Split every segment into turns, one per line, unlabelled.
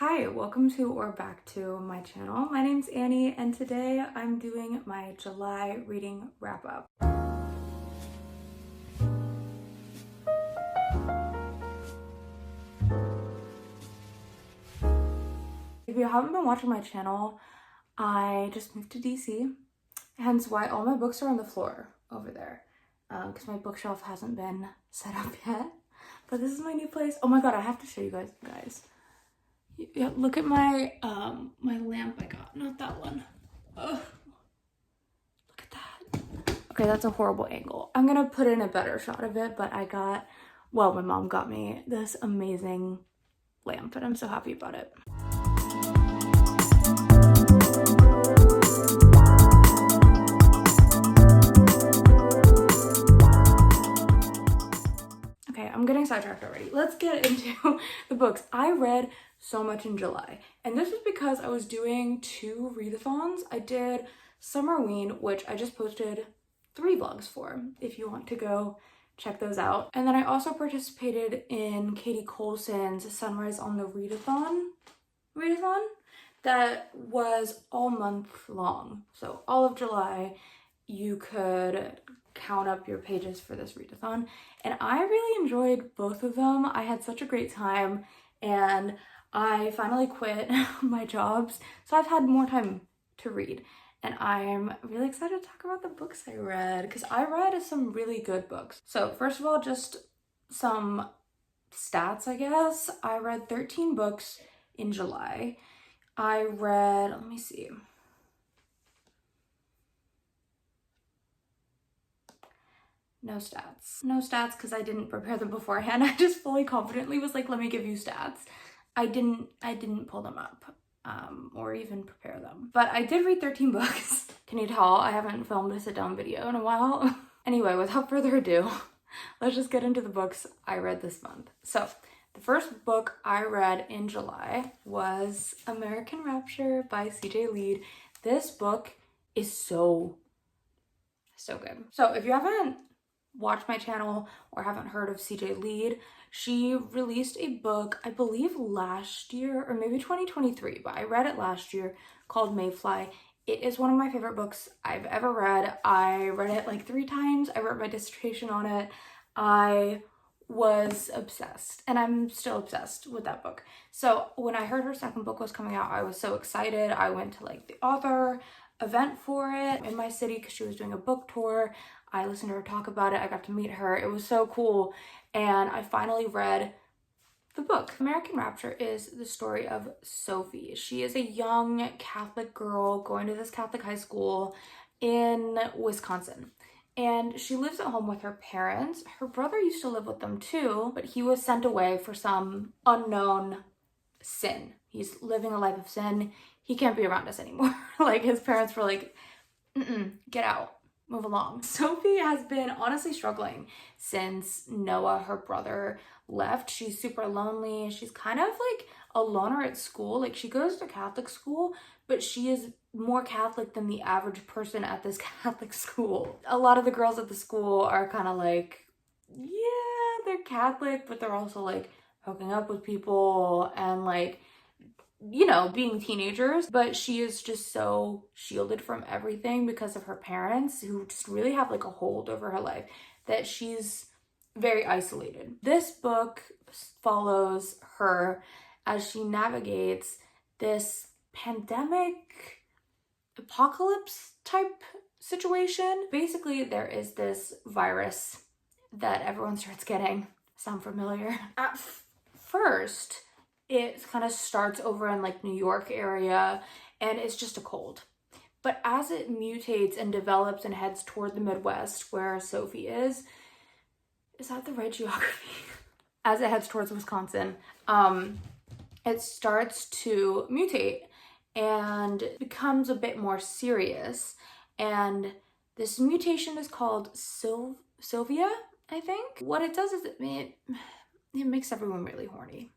Hi, welcome to or back to my channel. My name's Annie and today I'm doing my July reading wrap up. If you haven't been watching my channel, I just moved to DC, hence why all my books are on the floor over there because my bookshelf hasn't been set up yet. But this is my new place. Oh my god, I have to show you guys. Yeah, look at my my lamp I got, not that one. Ugh. Look at that. Okay, that's a horrible angle. I'm gonna put in a better shot of it, but my mom got me this amazing lamp and I'm so happy about it. Okay, I'm getting sidetracked already. Let's get into the books. I read so much in July, and this was because I was doing 2 readathons. I did Summerween, which I just posted 3 vlogs for, if you want to go check those out. And then I also participated in Katie Colson's Sunrise on the readathon that was all month long. So all of July, you could count up your pages for this readathon, and I really enjoyed both of them. I had such a great time, and I finally quit my jobs, so I've had more time to read, and I'm really excited to talk about the books I read because I read some really good books. So first of all, just some stats, I guess. I read 13 books in July. I read, let me see. No stats because I didn't prepare them beforehand. I just fully confidently was like, let me give you stats. I didn't pull them up or even prepare them. But I did read 13 books. Can you tell I haven't filmed a sit down video in a while? Anyway, without further ado, let's just get into the books I read this month. So the first book I read in July was American Rapture by CJ Lead. This book is so good. So if you haven't watched my channel or haven't heard of CJ Lead, she released a book, I believe last year or maybe 2023, but I read it last year, called Mayfly. It is one of my favorite books I've ever read. I read it like 3 times. I wrote my dissertation on it. I was obsessed, and I'm still obsessed with that book. So when I heard her second book was coming out, I was so excited. I went to like the author event for it in my city because she was doing a book tour. I listened to her talk about it. I got to meet her. It was so cool. And I finally read the book. American Rapture is the story of Sophie. She is a young Catholic girl going to this Catholic high school in Wisconsin. And she lives at home with her parents. Her brother used to live with them too, but he was sent away for some unknown sin. He's living a life of sin. He can't be around us anymore. Like, his parents were like, get out, move along. Sophie has been honestly struggling since Noah, her brother, left. She's super lonely. She's kind of like a loner at school. Like, she goes to Catholic school, but she is more Catholic than the average person at this Catholic school. A lot of the girls at the school are kind of like, yeah, they're Catholic, but they're also like hooking up with people and like, you know, being teenagers. But she is just so shielded from everything because of her parents, who just really have like a hold over her life, that she's very isolated. This book follows her as she navigates this pandemic apocalypse type situation. Basically, there is this virus that everyone starts getting. Sound familiar? At first, it kind of starts over in like New York area and it's just a cold. But as it mutates and develops and heads toward the Midwest where Sophie is that the right geography? As it heads towards Wisconsin, it starts to mutate and becomes a bit more serious. And this mutation is called Sylvia, I think. What it does is it makes everyone really horny.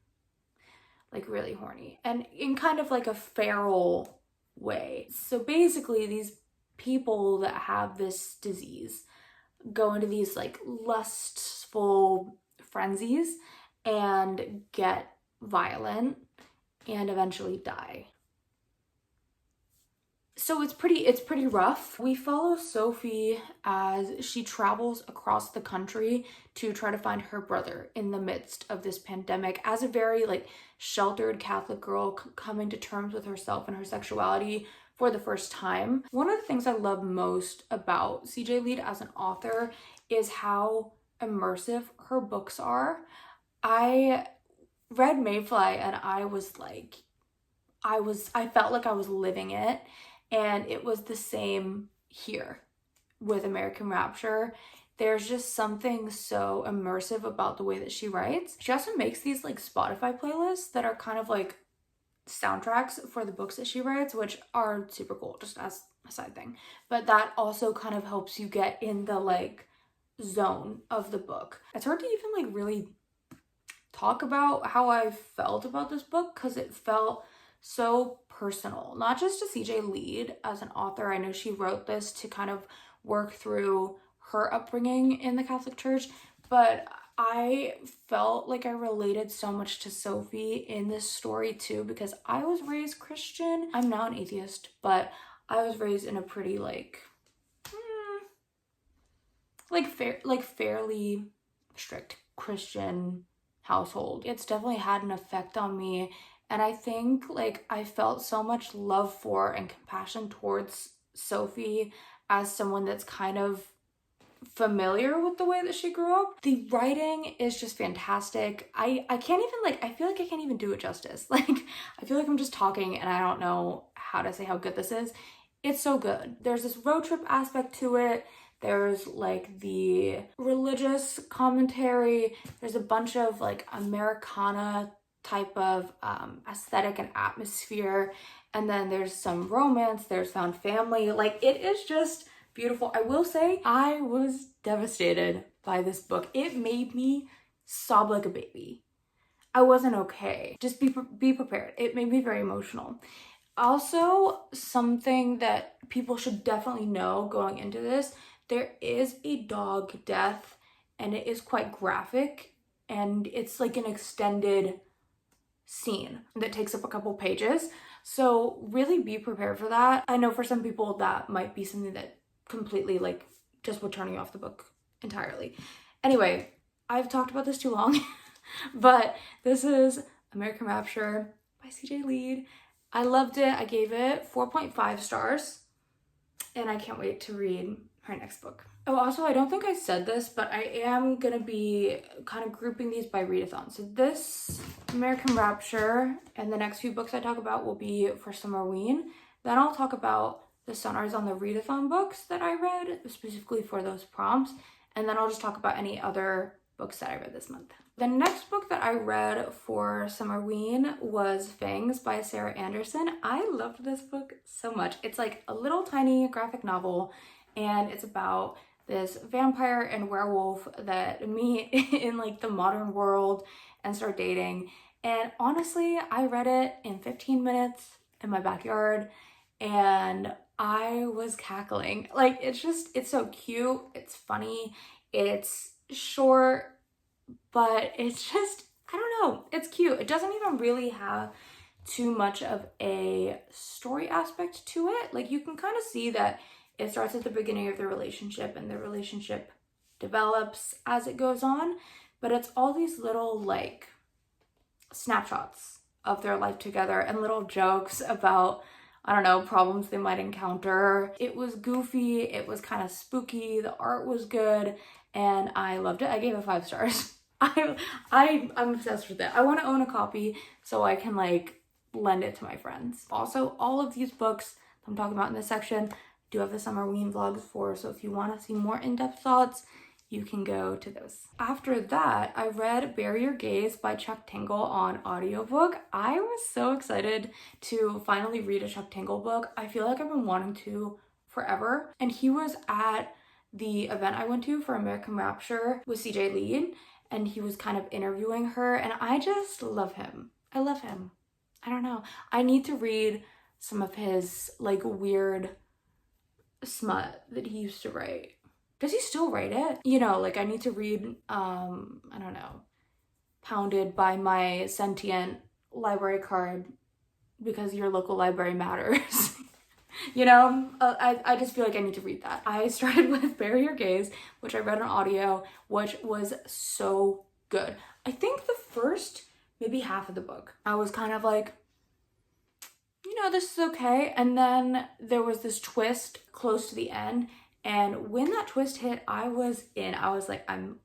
Like really horny, and in kind of like a feral way. So basically, these people that have this disease go into these like lustful frenzies and get violent and eventually die. So it's pretty rough. We follow Sophie as she travels across the country to try to find her brother in the midst of this pandemic as a very like sheltered Catholic girl coming to terms with herself and her sexuality for the first time. One of the things I love most about CJ Lead as an author is how immersive her books are. I read Mayfly and I felt like I was living it. And it was the same here with American Rapture. There's just something so immersive about the way that she writes. She also makes these like Spotify playlists that are kind of like soundtracks for the books that she writes, which are super cool, just as a side thing. But that also kind of helps you get in the like zone of the book. It's hard to even like really talk about how I felt about this book because it felt so personal, not just to CJ Lead as an author. I know she wrote this to kind of work through her upbringing in the Catholic Church, but I felt like I related so much to Sophie in this story too, because I was raised Christian. I'm now an atheist, but I was raised in a pretty fairly strict Christian household. It's definitely had an effect on me. And I think like I felt so much love for and compassion towards Sophie as someone that's kind of familiar with the way that she grew up. The writing is just fantastic. I can't even like, I feel like I can't even do it justice. Like, I feel like I'm just talking and I don't know how to say how good this is. It's so good. There's this road trip aspect to it. There's like the religious commentary. There's a bunch of like Americana type of aesthetic and atmosphere, and then there's some romance, there's found family. Like, it is just beautiful. I will say I was devastated by this book. It made me sob like a baby. I wasn't okay. Just be prepared. It made me very emotional. Also, something that people should definitely know going into this, there is a dog death and it is quite graphic, and it's like an extended scene that takes up a couple pages. So really be prepared for that. I know for some people that might be something that completely like just would turn you off the book entirely. Anyway, I've talked about this too long, but this is American Rapture by CJ Lead. I loved it. I gave it 4.5 stars and I can't wait to read her next book. Oh, also, I don't think I said this, but I am gonna be kind of grouping these by readathon. So this American Rapture and the next few books I talk about will be for summerween. Then I'll talk about the Sunrise on the readathon books that I read specifically for those prompts. And then I'll just talk about any other books that I read this month. The next book that I read for summerween was Fangs by Sarah Anderson. I loved this book so much. It's like a little tiny graphic novel, and it's about this vampire and werewolf that meet in like the modern world and start dating. And honestly, I read it in 15 minutes in my backyard and I was cackling. Like, it's so cute, it's funny, it's short, but it's just, I don't know, it's cute. It doesn't even really have too much of a story aspect to it. Like, you can kind of see that it starts at the beginning of the relationship and the relationship develops as it goes on, but it's all these little like snapshots of their life together and little jokes about, I don't know, problems they might encounter. It was goofy, it was kind of spooky, the art was good, and I loved it. I gave it 5 stars. I'm obsessed with it. I want to own a copy so I can like lend it to my friends. Also, all of these books I'm talking about in this section do have the summerween vlogs for, so if you want to see more in-depth thoughts, you can go to those. After that, I read Bury Your Gaze by Chuck Tingle on audiobook. I was so excited to finally read a Chuck Tingle book. I feel like I've been wanting to forever. And he was at the event I went to for American Rapture with CJ Lead, and he was kind of interviewing her, and I just love him. I love him. I don't know. I need to read some of his like weird smut that he used to write. Does he still write it? You know, like I need to read, I don't know, Pounded by My Sentient Library Card because your local library matters. You know, I just feel like I need to read that. I started with Bury Your Gaze, which I read on audio, which was so good. I think the first maybe half of the book, I was kind of like, you know, this is okay. And then there was this twist close to the end. And when that twist hit, I was in. I was like, I'm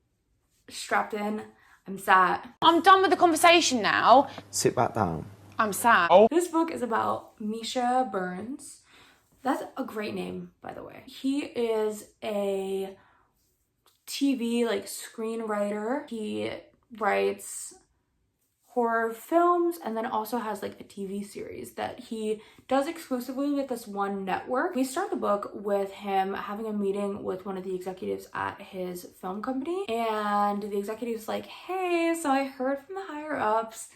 strapped in. I'm sat.
I'm done with the conversation now.
Sit back down.
I'm sad.
This book is about Misha Burns. That's a great name, by the way. He is a TV like screenwriter. He writes horror films and then also has like a TV series that he does exclusively with this one network. We start the book with him having a meeting with one of the executives at his film company, and the executive's like, hey, so I heard from the higher ups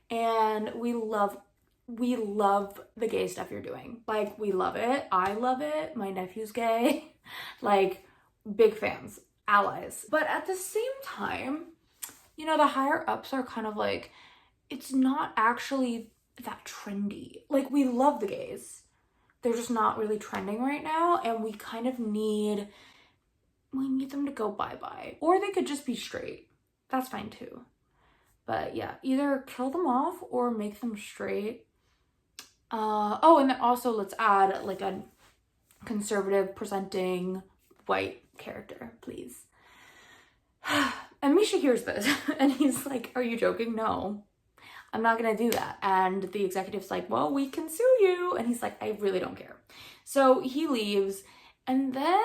and we love the gay stuff you're doing. Like, we love it. I love it. My nephew's gay. Like, big fans, allies. But at the same time, you know, the higher ups are kind of like, it's not actually that trendy. Like, we love the gays. They're just not really trending right now, and we kind of need them to go bye-bye. Or they could just be straight. That's fine too. But yeah, either kill them off or make them straight. Oh, and then also let's add like a conservative presenting white character, please. And Misha hears this and he's like, are you joking? No, I'm not gonna do that. And the executive's like, well, we can sue you. And he's like, I really don't care. So he leaves, and then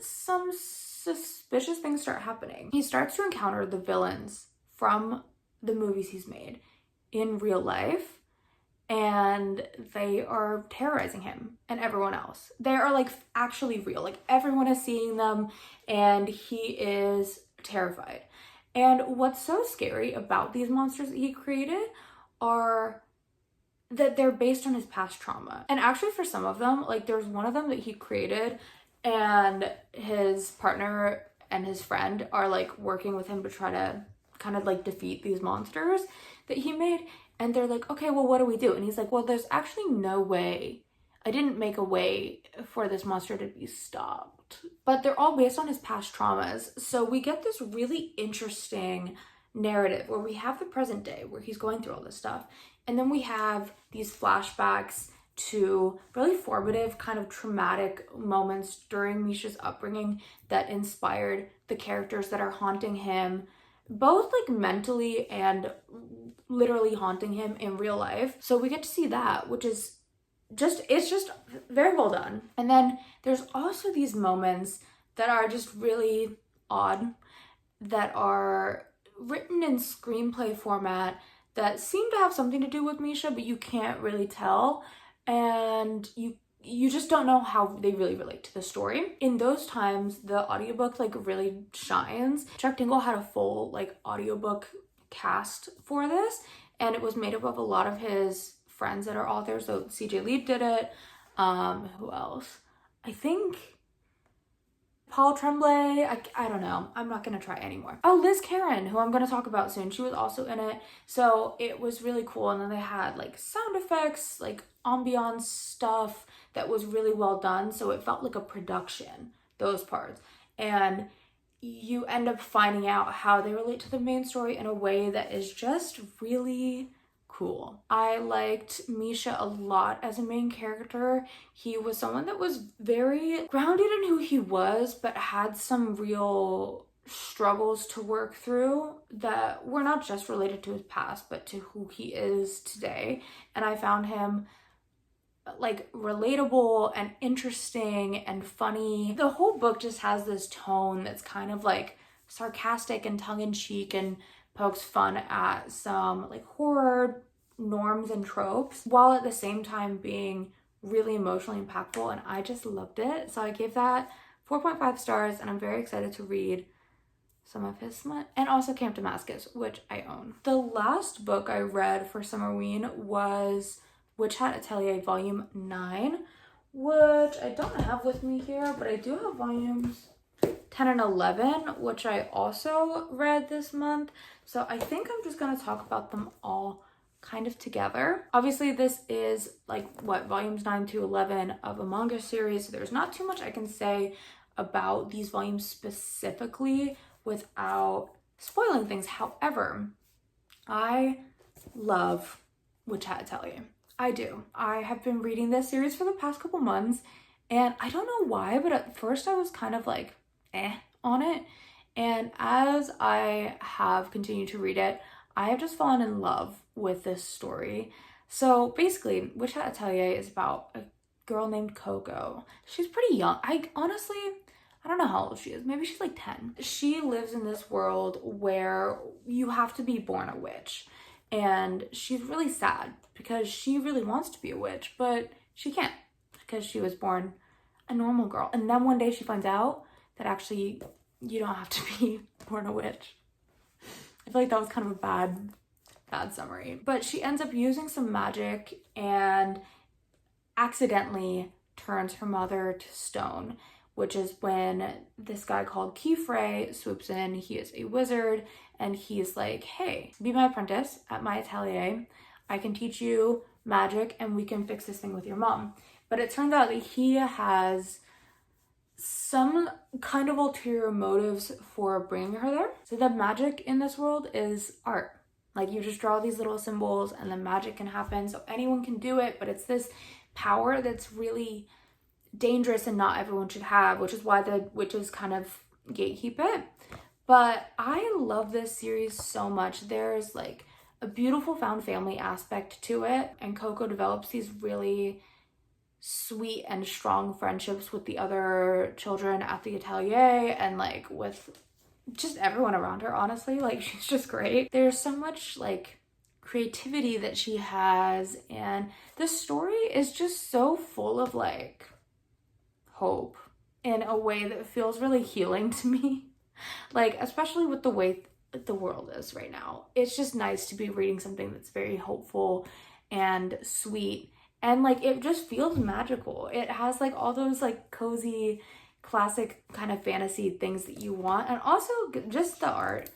some suspicious things start happening. He starts to encounter the villains from the movies he's made in real life, and they are terrorizing him and everyone else. They are like actually real. Like, everyone is seeing them and he is terrified. And what's so scary about these monsters that he created are that they're based on his past trauma. And actually for some of them, like there's one of them that he created and his partner and his friend are like working with him to try to kind of like defeat these monsters that he made. And they're like, okay, well, what do we do? And he's like, well, there's actually no way. I didn't make a way for this monster to be stopped. But they're all based on his past traumas. So we get this really interesting narrative where we have the present day where he's going through all this stuff. And then we have these flashbacks to really formative, kind of traumatic moments during Misha's upbringing that inspired the characters that are haunting him, both like mentally and literally haunting him in real life. So we get to see that, which is it's just very well done. And then there's also these moments that are just really odd, that are written in screenplay format that seem to have something to do with Misha, but you can't really tell. And you just don't know how they really relate to the story. In those times, the audiobook like really shines. Chuck Dingle had a full like audiobook cast for this, and it was made up of a lot of his friends that are authors. So CJ Lead did it. Who else? I think Paul Tremblay. I don't know. I'm not gonna try anymore. Oh, Liz Karen, who I'm gonna talk about soon. She was also in it. So it was really cool. And then they had like sound effects, like ambiance stuff that was really well done. So it felt like a production, those parts. And you end up finding out how they relate to the main story in a way that is just really cool. I liked Misha a lot as a main character. He was someone that was very grounded in who he was, but had some real struggles to work through that were not just related to his past, but to who he is today. And I found him like relatable and interesting and funny. The whole book just has this tone that's kind of like sarcastic and tongue-in-cheek and pokes fun at some like horror norms and tropes, while at the same time being really emotionally impactful, and I just loved it. So I gave that 4.5 stars, and I'm very excited to read some of his smut, and also Camp Damascus, which I own. The last book I read for Summerween was Witch Hat Atelier Volume 9, which I don't have with me here, but I do have volumes 10 and 11, which I also read this month. So I think I'm just gonna talk about them all kind of together. Obviously, this is like what, volumes 9 to 11 of a manga series. So there's not too much I can say about these volumes specifically without spoiling things. However, I love Witch Hat Atelier. I do. I have been reading this series for the past couple months, and I don't know why, but at first I was kind of like on it. And as I have continued to read it, I have just fallen in love with this story. So basically, Witch Hat Atelier is about a girl named Coco. She's pretty young. I don't know how old she is. Maybe she's like 10. She lives in this world where you have to be born a witch. And she's really sad because she really wants to be a witch, but she can't because she was born a normal girl. And then one day she finds out that actually you don't have to be born a witch. I feel like that was kind of a bad summary. But she ends up using some magic and accidentally turns her mother to stone, which is when this guy called Keyfrey swoops in. He is a wizard, and he's like, hey, be my apprentice at my atelier. I can teach you magic, and we can fix this thing with your mom. But it turns out that he has some kind of ulterior motives for bringing her there. So the magic in this world is art. Like, you just draw these little symbols and then magic can happen. So anyone can do it, but it's this power that's really dangerous and not everyone should have, which is why the witches kind of gatekeep it. But I love this series so much. There's like a beautiful found family aspect to it, and Coco develops these really sweet and strong friendships with the other children at the atelier and like with just everyone around her, honestly. Like, she's just great. There's so much like creativity that she has, and the story is just so full of like hope in a way that feels really healing to me. Like, especially with the way the world is right now, it's just nice to be reading something that's very hopeful and sweet, and like it just feels magical. It has like all those like cozy classic kind of fantasy things that you want, and also just the art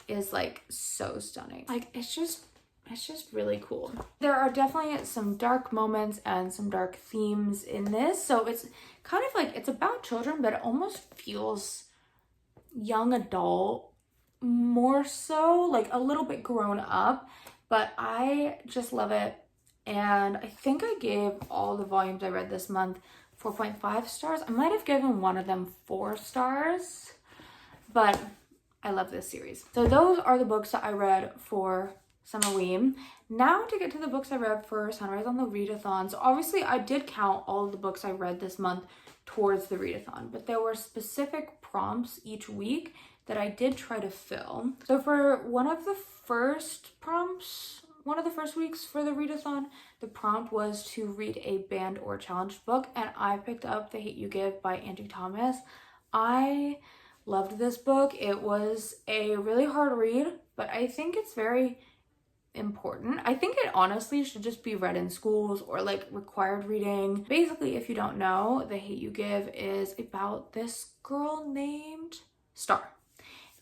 is like so stunning. Like, it's just really cool. There are definitely some dark moments and some dark themes in this, so it's kind of like, it's about children, but it almost feels young adult more so, like a little bit grown up. But I just love it, and I think I gave all the volumes I read this month 4.5 stars. I might have given one of them 4 stars, but I love this series. So those are the books that I read for Summerween. Now to get to the books I read for Sunrise on the Readathon. So obviously I did count all of the books I read this month towards the Readathon, but there were specific prompts each week that I did try to fill. So for one of the first weeks for the Readathon, the prompt was to read a banned or challenged book, and I picked up The Hate U Give by Angie Thomas. I loved this book. It was a really hard read, but I think it's very important. I think it honestly should just be read in schools or like required reading. Basically, if you don't know, The Hate U Give is about this girl named Star,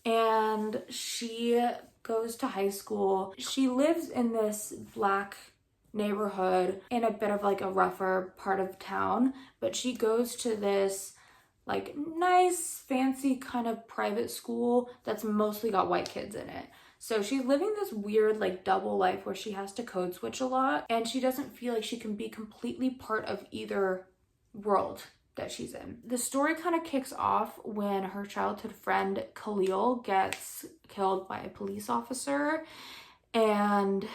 and she goes to high school. She lives in this Black neighborhood in a bit of like a rougher part of town, but she goes to this like nice fancy kind of private school that's mostly got white kids in it. So she's living this weird like double life where she has to code switch a lot, and she doesn't feel like she can be completely part of either world that she's in. The story kind of kicks off when her childhood friend Khalil gets killed by a police officer, and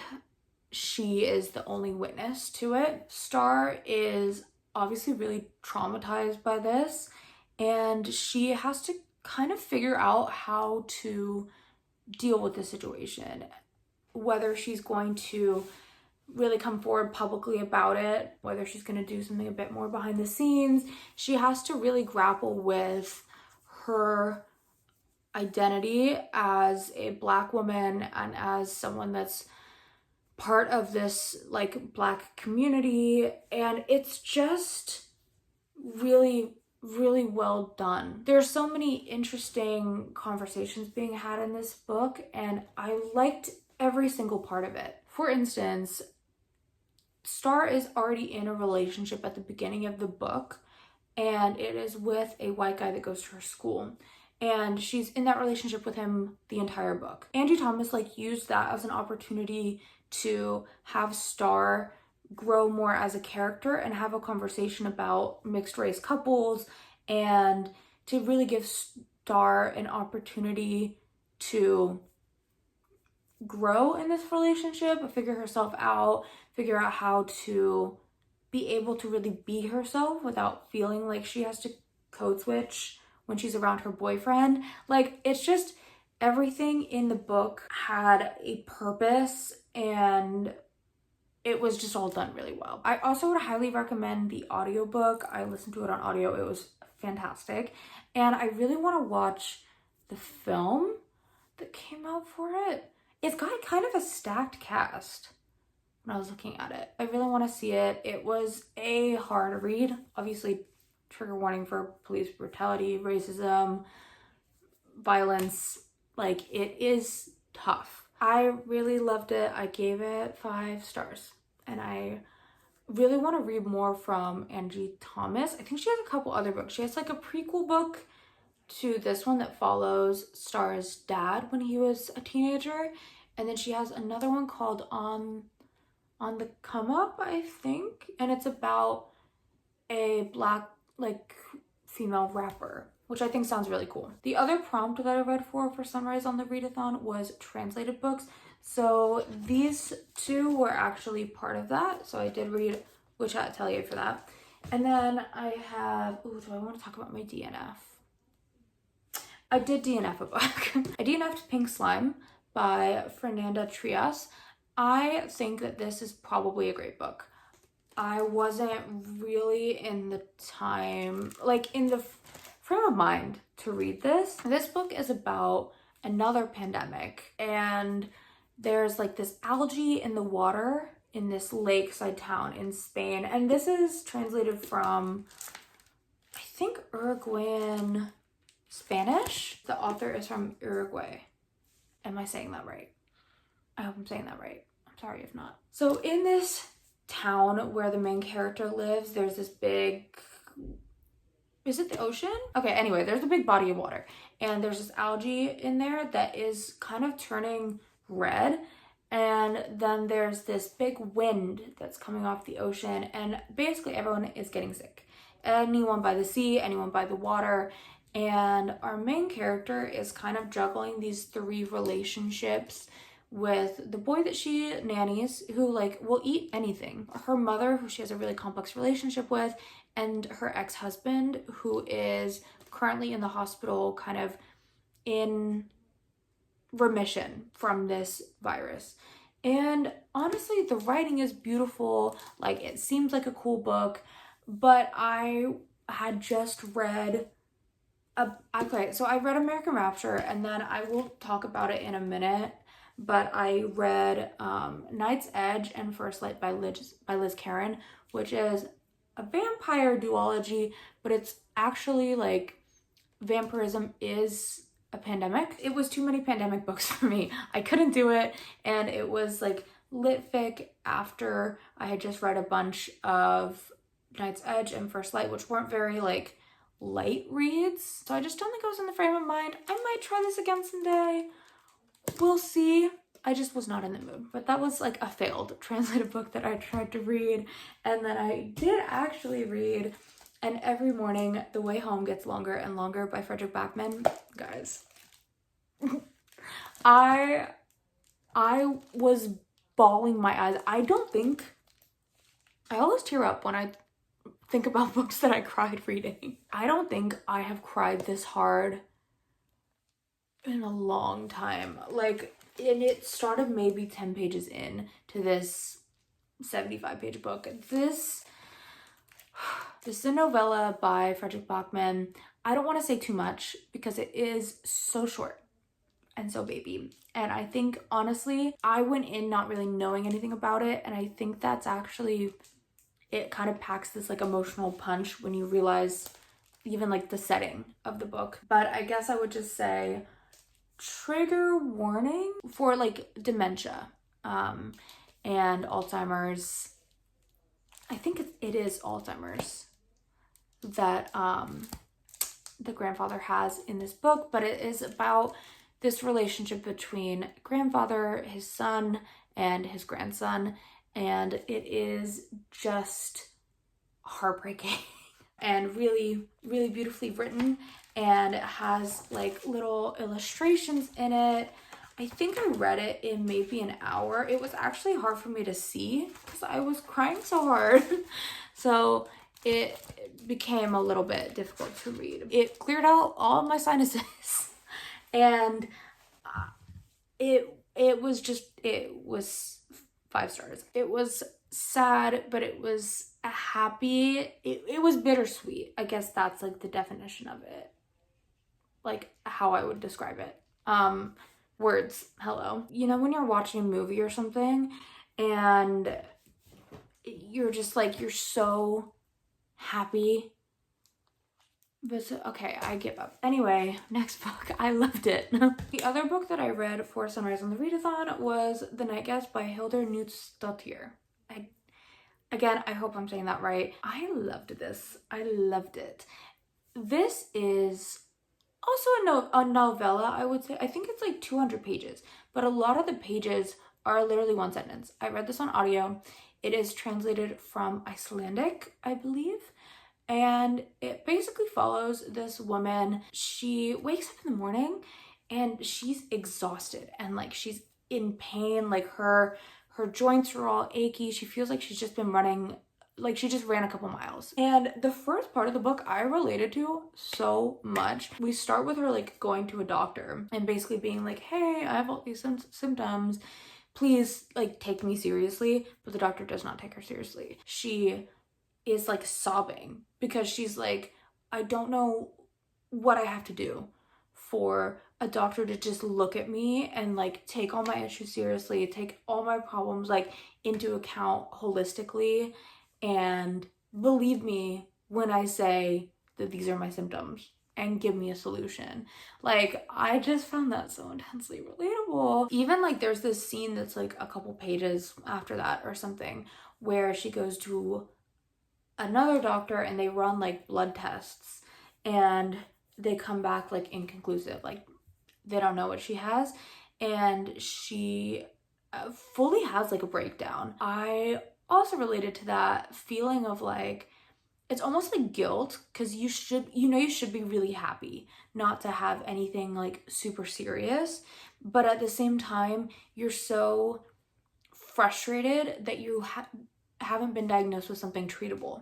she is the only witness to it. Star is obviously really traumatized by this, and she has to kind of figure out how to deal with the situation, whether she's going to really come forward publicly about it, whether she's going to do something a bit more behind the scenes. She has to really grapple with her identity as a Black woman and as someone that's part of this like Black community, and it's just really well done. There's so many interesting conversations being had in this book, and I liked every single part of it. for instance, Star is already in a relationship at the beginning of the book, and it is with a white guy that goes to her school. And she's in that relationship with him the entire book. Angie Thomas like used that as an opportunity to have Star grow more as a character and have a conversation about mixed race couples, and to really give Star an opportunity to grow in this relationship, figure herself out, figure out how to be able to really be herself without feeling like she has to code switch when she's around her boyfriend. Like, it's just everything in the book had a purpose, and it was just all done really well. I also would highly recommend the audiobook. I listened to it on audio. It was fantastic. And I really want to watch the film that came out for it. It's got kind of a stacked cast when I was looking at it. I really want to see it. It was a hard read. Obviously, trigger warning for police brutality, racism, violence. Like, it is tough. I really loved it. I gave it 5 stars. And I really want to read more from Angie Thomas. I think she has a couple other books. She has like a prequel book to this one that follows Star's dad when he was a teenager. And then she has another one called On the Come Up, I think. And it's about a Black, like, female rapper, which I think sounds really cool. The other prompt that I read for Sunrise on the readathon was translated books. So these 2 were actually part of that. So I did read Witch Hat Atelier for that. And then I have, do I want to talk about my DNF? I did DNF a book. I DNF'd Pink Slime by Fernanda Trias. I think that this is probably a great book. I wasn't really in the time, like in the frame of mind to read this. This book is about another pandemic, and there's like this algae in the water in this lakeside town in Spain. And this is translated from, I think, Uruguayan Spanish. The author is from Uruguay. Am I saying that right? I hope I'm saying that right. I'm sorry if not. So in this town where the main character lives, there's this big, is it the ocean? Okay, anyway, there's a big body of water, and there's this algae in there that is kind of turning red, and then there's this big wind that's coming off the ocean, and basically everyone is getting sick. Anyone by the sea, anyone by the water. And our main character is kind of juggling these 3 relationships with the boy that she nannies, who like will eat anything, her mother, who she has a really complex relationship with, and her ex-husband, who is currently in the hospital, kind of in remission from this virus. And honestly, the writing is beautiful. Like, it seems like a cool book, but I had just read okay, so I read American Rapture, and then I will talk about it in a minute, but I read Night's Edge and First Light by Liz Karen, which is a vampire duology, but it's actually like vampirism is a pandemic. It was too many pandemic books for me. I couldn't do it, and it was like lit fic after I had just read a bunch of Night's Edge and First Light, which weren't very like light reads. So I just don't think I was in the frame of mind. I might try this again someday. We'll see. I just was not in the mood. But that was like a failed translated book that I tried to read. And then I did actually read And Every Morning the Way Home Gets Longer and Longer by Frederick Backman. Guys, I was bawling my eyes. I always tear up when I think about books that I cried reading. I don't think I have cried this hard in a long time. Like, and it started maybe 10 pages in to this 75-page book. This is a novella by Frederick Bachman. I don't want to say too much because it is so short and so baby. And I think, honestly, I went in not really knowing anything about it, and I think that's actually, it kind of packs this like emotional punch when you realize even like the setting of the book. But I guess I would just say trigger warning for like dementia. and Alzheimer's. I think it is Alzheimer's that the grandfather has in this book, but it is about this relationship between grandfather, his son, and his grandson, and it is just heartbreaking and really, really beautifully written, and it has like little illustrations in it. I think I read it in maybe an hour. It was actually hard for me to see because I was crying so hard. So it became a little bit difficult to read. It cleared out all of my sinuses and it was 5 stars. It was sad, but it was happy. It was bittersweet. I guess that's like the definition of it. Like how I would describe it. Words, hello. You know when you're watching a movie or something and you're just like, you're so happy. But okay, I give up. Anyway, next book. I loved it. The other book that I read for Sunrise on the Readathon was The Night Guest by Hildur Knutsdottir. I hope I'm saying that right. I loved this. I loved it. This is also a novella, I would say. I think it's like 200 pages, but a lot of the pages are literally one sentence. I read this on audio. It is translated from Icelandic, I believe. And it basically follows this woman. She wakes up in the morning and she's exhausted and like she's in pain. Like her joints are all achy. She feels like she's just been running, like she just ran a couple miles. And the first part of the book I related to so much. We start with her like going to a doctor and basically being like, hey, I have all these symptoms. Please like take me seriously. But the doctor does not take her seriously. She is like sobbing because she's like, I don't know what I have to do for a doctor to just look at me and like take all my issues seriously, take all my problems like into account holistically and believe me when I say that these are my symptoms and give me a solution. Like, I just found that so intensely relatable. Even like there's this scene that's like a couple pages after that or something where she goes to another doctor and they run like blood tests and they come back like inconclusive, like they don't know what she has, and she fully has like a breakdown. I also related to that feeling of like, it's almost like guilt because you should be really happy not to have anything like super serious, but at the same time you're so frustrated that you haven't been diagnosed with something treatable.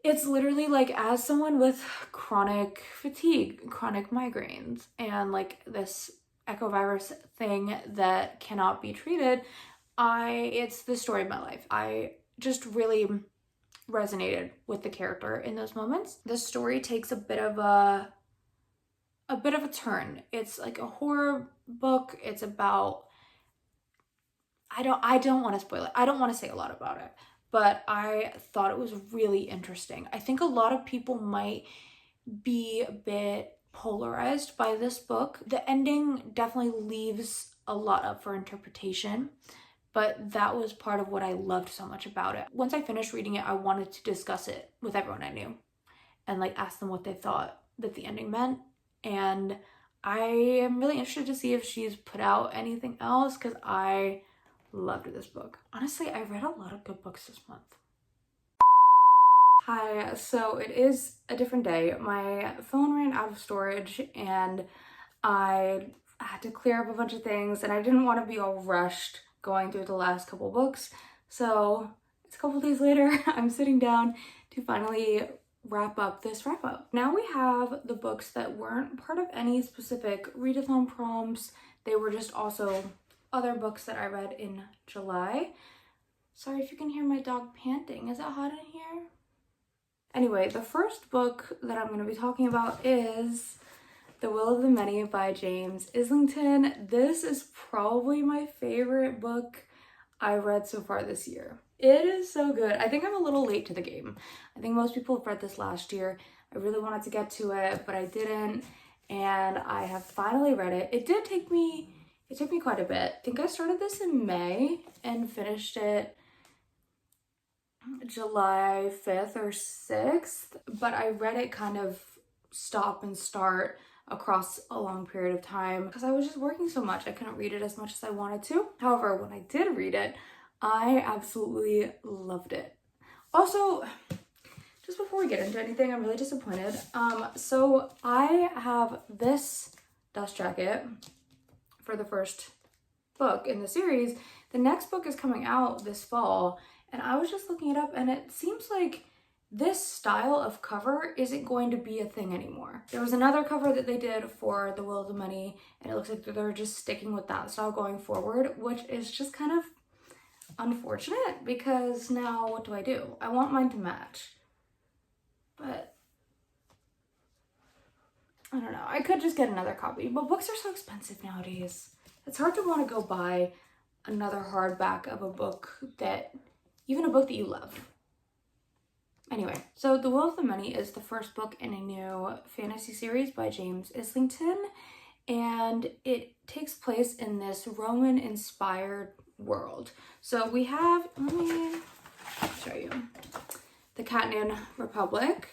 It's literally like, as someone with chronic fatigue, chronic migraines, and like this echovirus thing that cannot be treated, it's the story of my life. I just really resonated with the character in those moments. The story takes a bit of a turn. It's like a horror book. It's about, I don't want to spoil it. I don't want to say a lot about it, but I thought it was really interesting. I think a lot of people might be a bit polarized by this book. The ending definitely leaves a lot up for interpretation, but that was part of what I loved so much about it. Once I finished reading it, I wanted to discuss it with everyone I knew and like ask them what they thought that the ending meant. And I am really interested to see if she's put out anything else because I loved this book. Honestly, I read a lot of good books this month. Hi, so it is a different day. My phone ran out of storage and I had to clear up a bunch of things and I didn't want to be all rushed going through the last couple books. So it's a couple days later, I'm sitting down to finally wrap up this wrap up. Now we have the books that weren't part of any specific readathon prompts. They were just also other books that I read in July. Sorry if you can hear my dog panting. Is it hot in here? Anyway, the first book that I'm going to be talking about is The Will of the Many by James Islington. This is probably my favorite book I read so far this year. It is so good. I think I'm a little late to the game. I think most people have read this last year. I really wanted to get to it, but I didn't, and I have finally read it. It did take me It took me quite a bit. I think I started this in May and finished it July 5th or 6th, but I read it kind of stop and start across a long period of time because I was just working so much. I couldn't read it as much as I wanted to. However, when I did read it, I absolutely loved it. Also, just before we get into anything, I'm really disappointed. So I have this dust jacket for the first book in the series. The next book is coming out this fall, and I was just looking it up, and it seems like this style of cover isn't going to be a thing anymore. There was another cover that they did for The Will of the Many, and it looks like they're just sticking with that style going forward, which is just kind of unfortunate because now what do? I want mine to match, but I don't know. I could just get another copy, but books are so expensive nowadays. It's hard to want to go buy another hardback of a book that, even a book that you love. Anyway, so The Will of the Many is the first book in a new fantasy series by James Islington, and it takes place in this Roman-inspired world. So we have, let me show you, the Catnian Republic.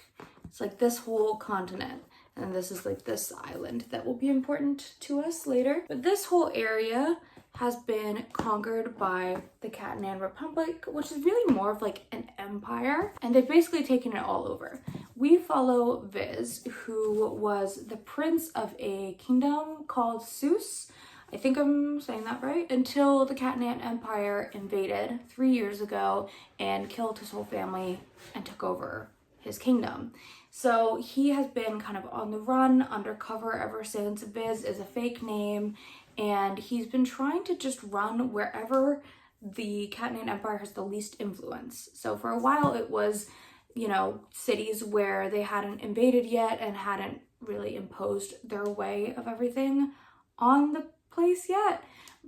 It's like this whole continent, and this is like this island that will be important to us later. But this whole area has been conquered by the Catnian Republic, which is really more of like an empire, and they've basically taken it all over. We follow Viz, who was the prince of a kingdom called Seuss. I think I'm saying that right, until the Catnian Empire invaded 3 years ago and killed his whole family and took over his kingdom. So he has been kind of on the run, undercover ever since. Viz is a fake name, and he's been trying to just run wherever the Catnian Empire has the least influence. So for a while it was, you know, cities where they hadn't invaded yet and hadn't really imposed their way of everything on the place yet.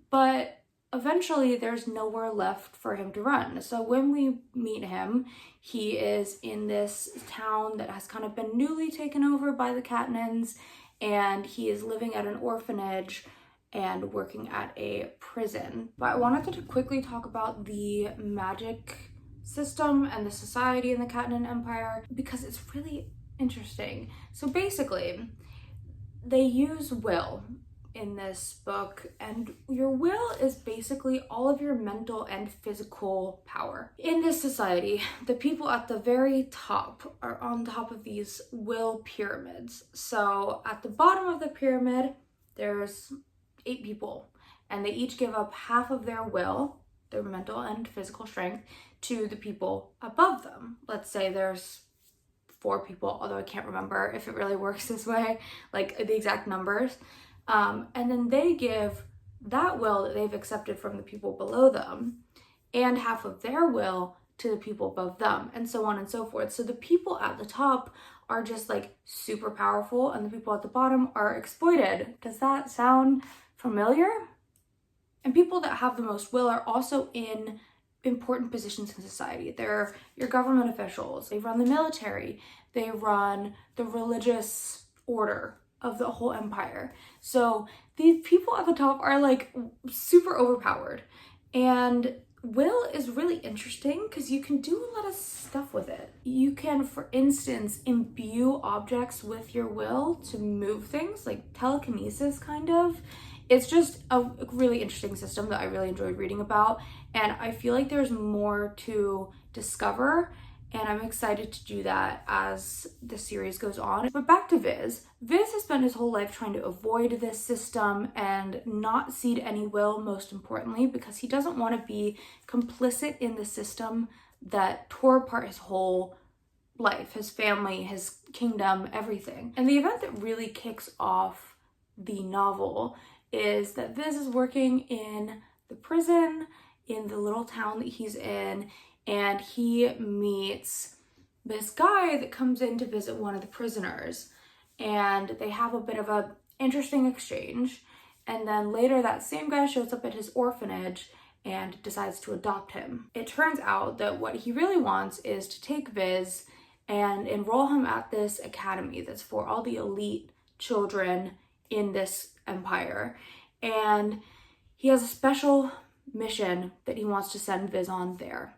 But eventually there's nowhere left for him to run. So when we meet him, he is in this town that has kind of been newly taken over by the Catnins, and he is living at an orphanage and working at a prison. But I wanted to quickly talk about the magic system and the society in the Catnian Empire because it's really interesting. So basically, they use will in this book, and your will is basically all of your mental and physical power. In this society, the people at the very top are on top of these will pyramids. So at the bottom of the pyramid, there's 8 people, and they each give up half of their will, their mental and physical strength, to the people above them. Let's say there's 4 people, although I can't remember if it really works this way, like the exact numbers. And then they give that will that they've accepted from the people below them and half of their will to the people above them, and so on and so forth. So the people at the top are just like super powerful, and the people at the bottom are exploited. Does that sound familiar? And people that have the most will are also in important positions in society. They're your government officials, they run the military, they run the religious order of the whole empire. So these people at the top are like super overpowered, and will is really interesting because you can do a lot of stuff with it. You can, for instance, imbue objects with your will to move things, like telekinesis kind of. It's just a really interesting system that I really enjoyed reading about, and I feel like there's more to discover, and I'm excited to do that as the series goes on. But back to Viz. Viz has spent his whole life trying to avoid this system and not cede any will, most importantly, because he doesn't want to be complicit in the system that tore apart his whole life, his family, his kingdom, everything. And the event that really kicks off the novel is that Viz is working in the prison in the little town that he's in, and he meets this guy that comes in to visit one of the prisoners, and they have a bit of a interesting exchange. And then later that same guy shows up at his orphanage and decides to adopt him. It turns out that what he really wants is to take Viz and enroll him at this academy that's for all the elite children in this empire. And he has a special mission that he wants to send Viz on there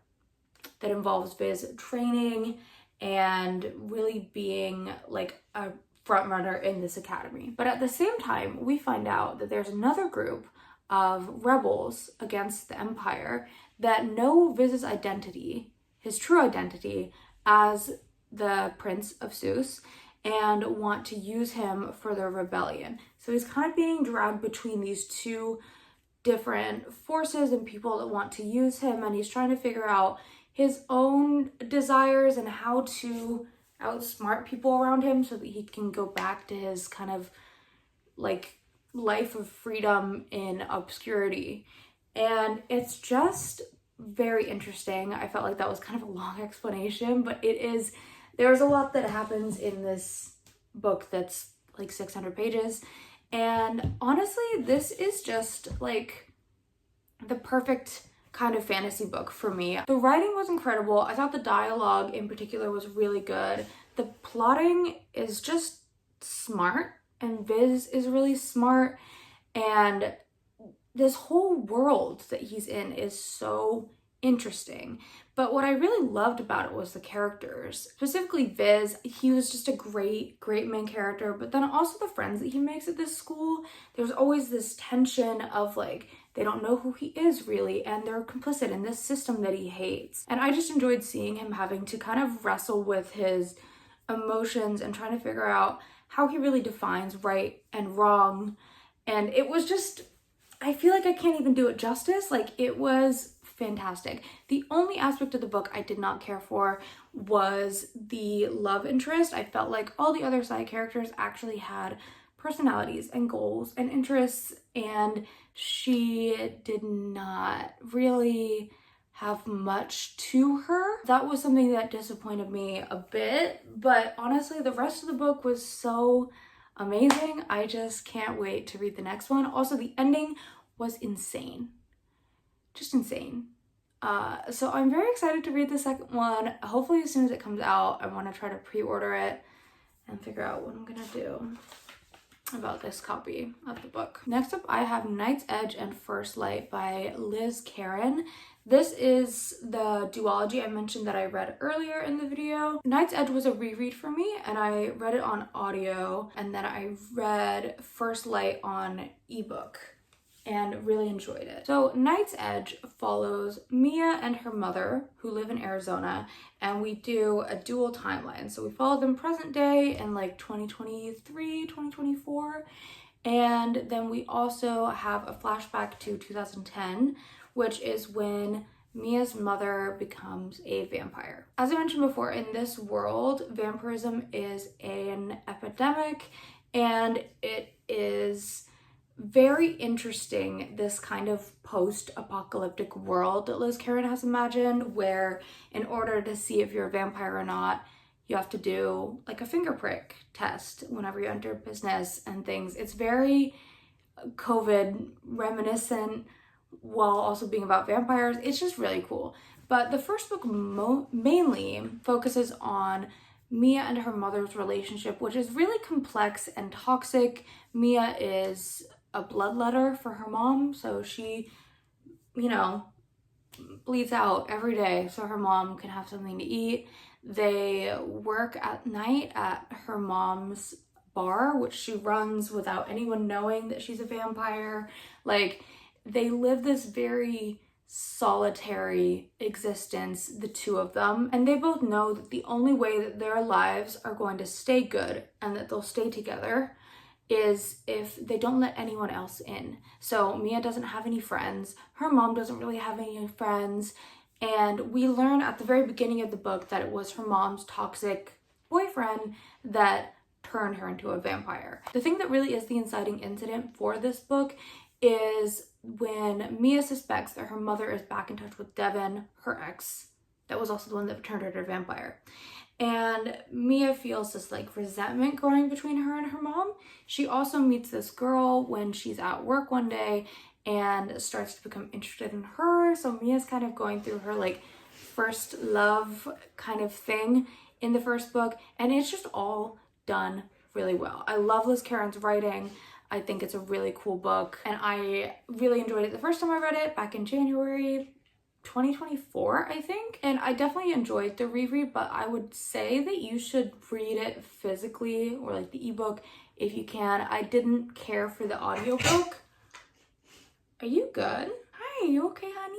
that involves Viz training and really being like a front runner in this academy. But at the same time, we find out that there's another group of rebels against the Empire that know Viz's identity, his true identity, as the Prince of Seuss, and want to use him for their rebellion. So he's kind of being dragged between these two different forces and people that want to use him, and he's trying to figure out his own desires and how to outsmart people around him so that he can go back to his kind of like life of freedom in obscurity. And it's just very interesting. I felt like that was kind of a long explanation, but there's a lot that happens in this book that's like 600 pages. And honestly, this is just like the perfect kind of fantasy book for me. The writing was incredible. I thought the dialogue in particular was really good. The plotting is just smart, and Viz is really smart, and this whole world that he's in is so interesting. But what I really loved about it was the characters, specifically Viz. He was just a great main character, but then also the friends that he makes at this school. There's always this tension of like, they don't know who he is really, and they're complicit in this system that he hates. And I just enjoyed seeing him having to kind of wrestle with his emotions and trying to figure out how he really defines right and wrong. And it was just, I feel like I can't even do it justice. Like, it was fantastic. The only aspect of the book I did not care for was the love interest. I felt like all the other side characters actually had personalities and goals and interests, and she did not really have much to her. That was something that disappointed me a bit, but honestly, the rest of the book was so amazing. I just can't wait to read the next one. Also, the ending was insane. Just insane. So I'm very excited to read the second one. Hopefully as soon as it comes out. I want to try to pre-order it and figure out what I'm gonna do about this copy of the book. Next up, I have Night's Edge and First Light by Liz Karen. This is the duology I mentioned that I read earlier in the video. Night's Edge was a reread for me, and I read it on audio, and then I read First Light on ebook and really enjoyed it. So Night's Edge follows Mia and her mother, who live in Arizona, and we do a dual timeline. So we follow them present day in like 2023, 2024, and then we also have a flashback to 2010, which is when Mia's mother becomes a vampire. As I mentioned before, in this world, vampirism is an epidemic, and it is very interesting, this kind of post-apocalyptic world that Liz Karen has imagined, where in order to see if you're a vampire or not, you have to do like a finger prick test whenever you enter business and things. It's very COVID reminiscent while also being about vampires. It's just really cool. But the first book mainly focuses on Mia and her mother's relationship, which is really complex and toxic. Mia is a bloodletter for her mom, so she, you know, bleeds out every day so her mom can have something to eat. They work at night at her mom's bar, which she runs without anyone knowing that she's a vampire. Like, they live this very solitary existence, the two of them, and they both know that the only way that their lives are going to stay good and that they'll stay together is if they don't let anyone else in. So Mia doesn't have any friends, her mom doesn't really have any friends, and we learn at the very beginning of the book that it was her mom's toxic boyfriend that turned her into a vampire. The thing that really is the inciting incident for this book is when Mia suspects that her mother is back in touch with Devin, her ex, that was also the one that turned her into a vampire. And Mia feels this like resentment growing between her and her mom. She also meets this girl when she's at work one day and starts to become interested in her. So Mia's kind of going through her like first love kind of thing in the first book, and it's just all done really well. I love Liz Karen's writing. I think it's a really cool book, and I really enjoyed it the first time I read it back in January 2024, I think. And I definitely enjoyed the reread, but I would say that you should read it physically or like the ebook if you can. I didn't care for the audiobook. Are you good? Hi, you okay, honey?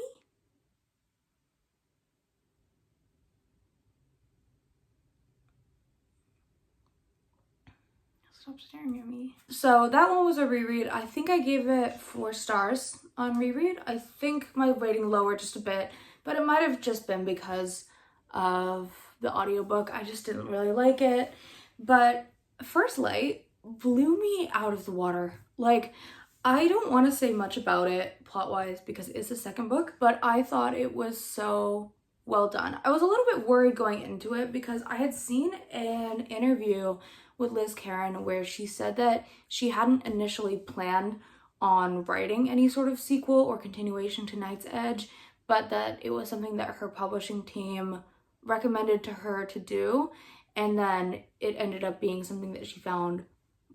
Stop staring at me. So that one was a reread. I think I gave it 4 stars on reread. I think my rating lowered just a bit, but it might have just been because of the audiobook. I just didn't really like it. But First Light blew me out of the water. Like, I don't want to say much about it plot-wise because it's the second book, but I thought it was so well done. I was a little bit worried going into it because I had seen an interview with Liz Karen where she said that she hadn't initially planned on writing any sort of sequel or continuation to Knight's Edge, but that it was something that her publishing team recommended to her to do, and then it ended up being something that she found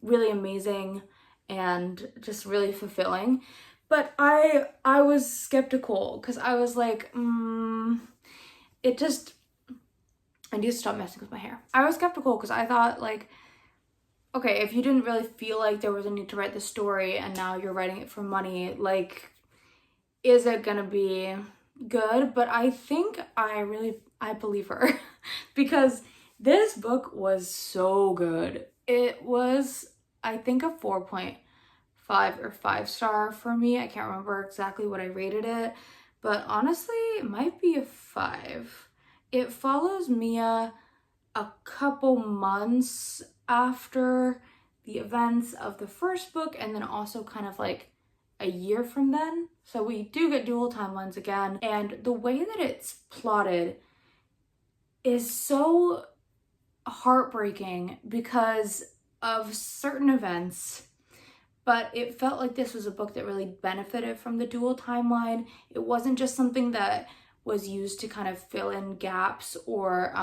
really amazing and just really fulfilling. But I was skeptical because I was like, it just, I need to stop messing with my hair. I was skeptical because I thought, like, okay, if you didn't really feel like there was a need to write the story and now you're writing it for money, like, is it gonna be good? But I think I believe her because this book was so good. It was, I think, a 4.5 or 5 star for me. I can't remember exactly what I rated it, but honestly, it might be a 5. It follows Mia a couple months after the events of the first book, and then also kind of like a year from then. So we do get dual timelines again, and the way that it's plotted is so heartbreaking because of certain events, but it felt like this was a book that really benefited from the dual timeline. It wasn't just something that was used to kind of fill in gaps or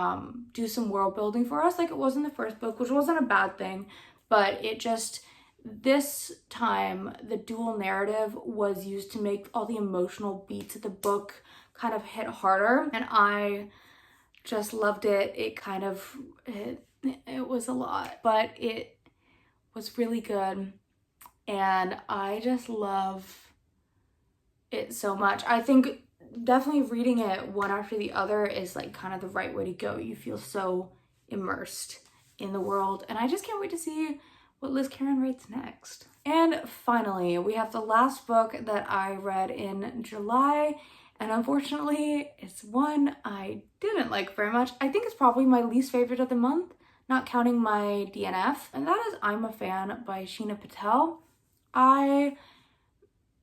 do some world building for us like it was in the first book, which wasn't a bad thing, but it just, this time the dual narrative was used to make all the emotional beats of the book kind of hit harder, and I just loved it. It kind of, it was a lot, but it was really good, and I just love it so much. I think definitely reading it one after the other is like kind of the right way to go. You feel so immersed in the world, and I just can't wait to see what Liz Karen writes next. And finally, we have the last book that I read in July, and unfortunately, it's one I didn't like very much. I think it's probably my least favorite of the month, not counting my DNF, and that is I'm a Fan by Sheena Patel. I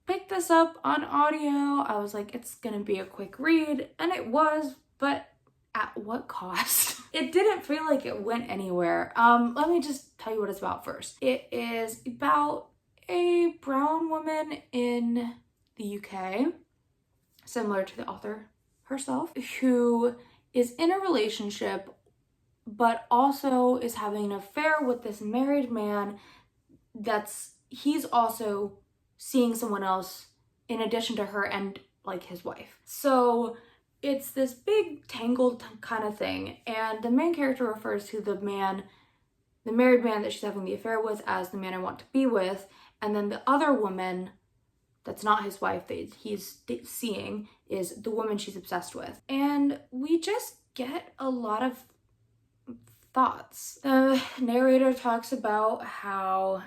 picked this up on audio. I was like, it's gonna be a quick read, and it was, but at what cost? It didn't feel like it went anywhere. Let me just tell you what it's about first. It is about a brown woman in the UK, similar to the author herself, who is in a relationship but also is having an affair with this married man he's also seeing someone else in addition to her and like his wife. So it's this big tangled kind of thing, and the main character refers to the married man that she's having the affair with as the man I want to be with, and then the other woman that's not his wife that he's seeing is the woman she's obsessed with. And we just get a lot of thoughts. The narrator talks about how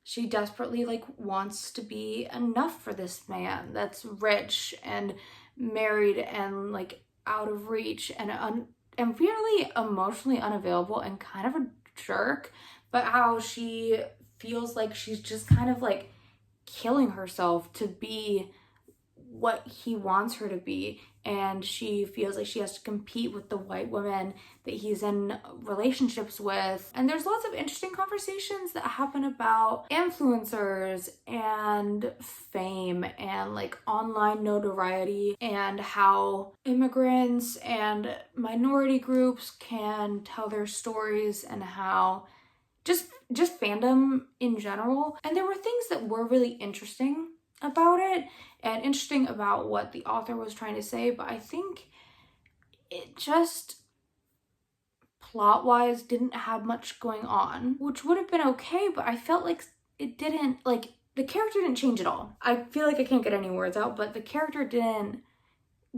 she desperately like wants to be enough for this man that's rich and married and like out of reach and really emotionally unavailable and kind of a jerk, but how she feels like she's just kind of like killing herself to be what he wants her to be, and she feels like she has to compete with the white women that he's in relationships with. And there's lots of interesting conversations that happen about influencers and fame and like online notoriety, and how immigrants and minority groups can tell their stories, and how just fandom in general. And there were things that were really interesting about it and interesting about what the author was trying to say, but I think it just plot-wise didn't have much going on, which would have been okay, but I felt like it didn't, like, the character didn't change at all. I feel like I can't get any words out, but the character didn't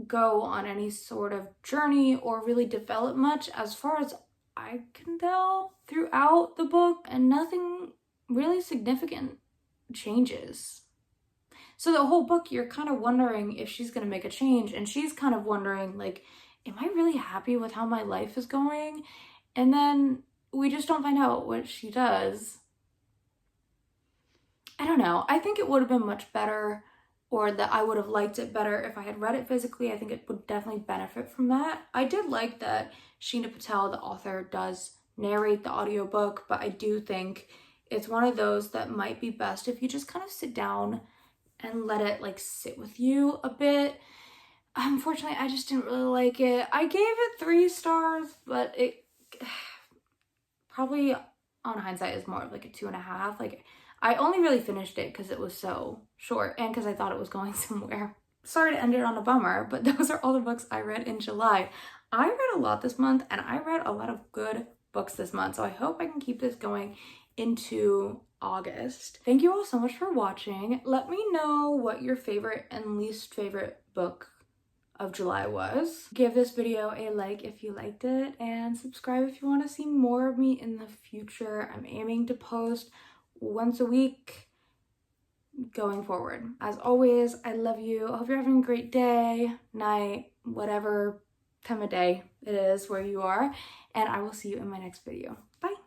go on any sort of journey or really develop much as far as I can tell throughout the book, and nothing really significant changes. So the whole book, you're kind of wondering if she's gonna make a change, and she's kind of wondering, like, am I really happy with how my life is going? And then we just don't find out what she does. I don't know. I think it would have been much better, or that I would have liked it better if I had read it physically. I think it would definitely benefit from that. I did like that Sheena Patel, the author, does narrate the audiobook, but I do think it's one of those that might be best if you just kind of sit down and let it like sit with you a bit. Unfortunately, I just didn't really like it. I gave it 3 stars, but it probably on hindsight is more of like a 2.5. Like, I only really finished it because it was so short and because I thought it was going somewhere. Sorry to end it on a bummer, but those are all the books I read in July. I read a lot this month, and I read a lot of good books this month, so I hope I can keep this going into August. Thank you all so much for watching. Let me know what your favorite and least favorite book of July was. Give this video a like if you liked it, and subscribe if you want to see more of me in the future. I'm aiming to post once a week going forward. As always, I love you. I hope you're having a great day, night, whatever time of day it is where you are, and I will see you in my next video. Bye.